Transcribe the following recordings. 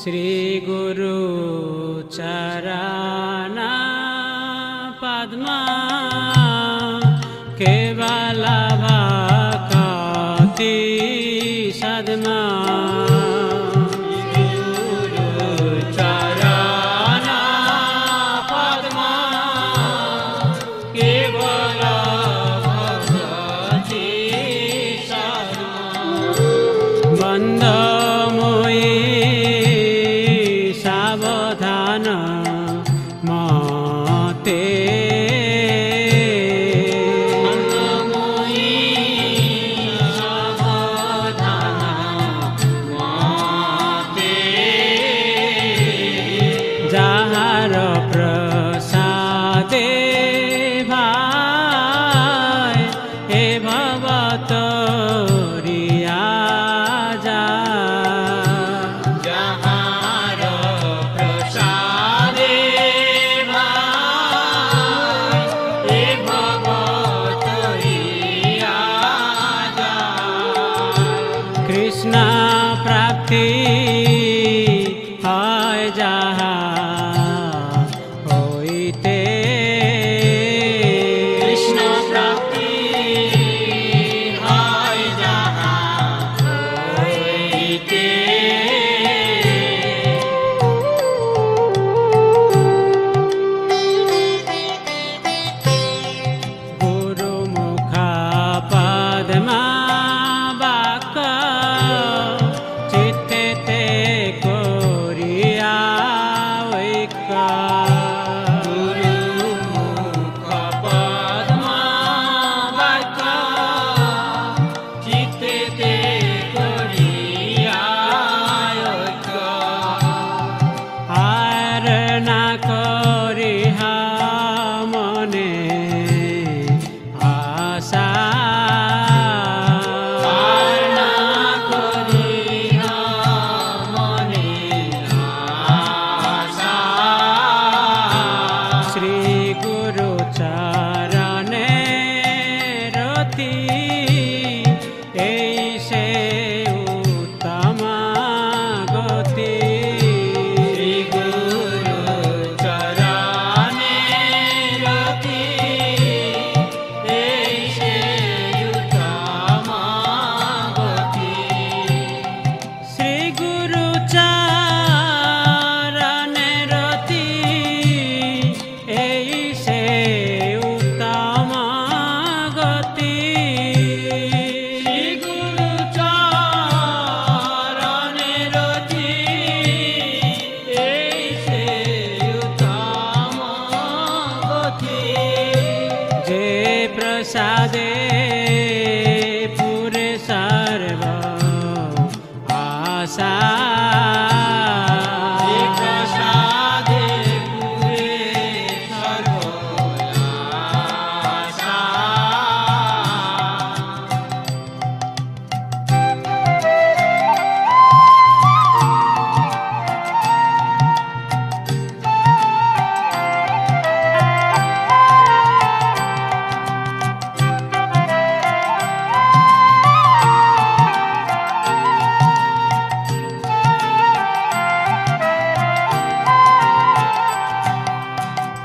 श्री गुरु चरण पद्मा केवल भक्ति सद्मा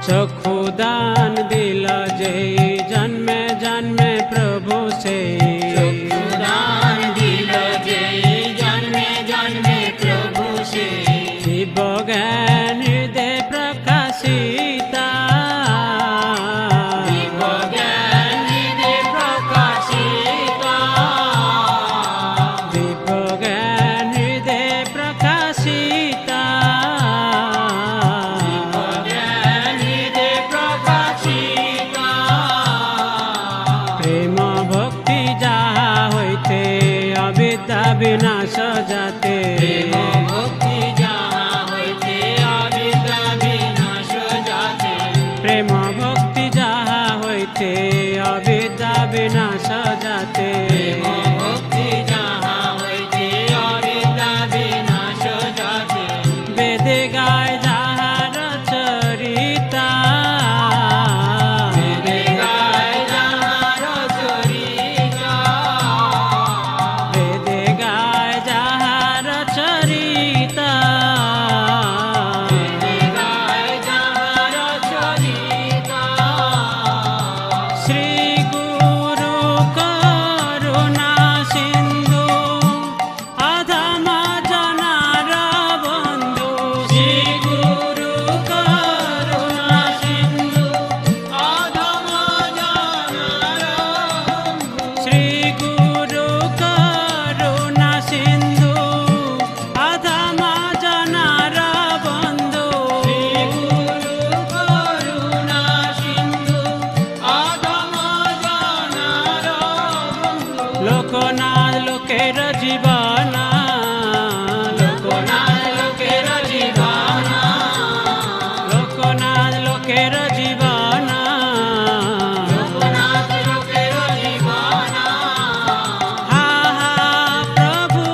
चक्षुदान दिला जय जन्मे जन्मे प्रभु से चक्षुदान दिला जय जन्मे जन्मे प्रभु से दिव्य ज्ञान हृदय प्रकाशिता दिव्य ज्ञान हृदय प्रकाशिता दिव्य ज्ञान हृदय प्रकाशिता विनाश जाते प्रेम भक्ति जहाँ होते अविद्या विनाश जाते प्रेम भक्ति जहाँ होते अविद्या विनाश जाते प्रेम भक्ति जहाँ होते अविद्या विनाश जाते वेद गाय जहाँ चरिता वेद गाय जहाँ चरिता वेद गाय जहाँ चरिता লোকনাথ লোকের জীবনা লোকনাথ লোকের জীবনা লোকনাথ লোকের জীবনা লোকনাথ লোকের জীবনা হা হা প্রভু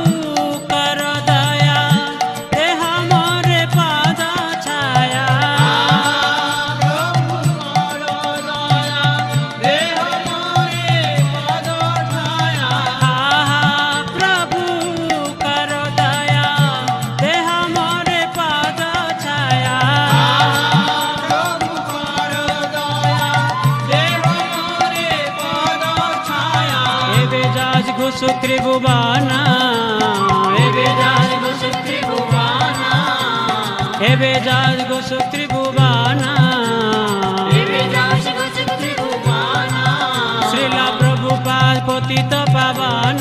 কর দয়া দেহ মোরে পাদ ছায়া প্রভু কর দয়া দেহ মোরে পদ ছায়া হা হা প্রভু কর দয়া দেহ মোরে পাদ ছায়া প্রভু কর দয়া দেহ মোরে পদ ছায়া এবে যাজ ঘুষু ত্রিভুবনা এবে যাজ ঘুষু ত্রিভুবনা এবে যাজ ঘুষু ত্রিভুবনা এবে যাজ ঘুষু ত্রিভুবনা শ্রীলা প্রভুপাদ পতিত পাবন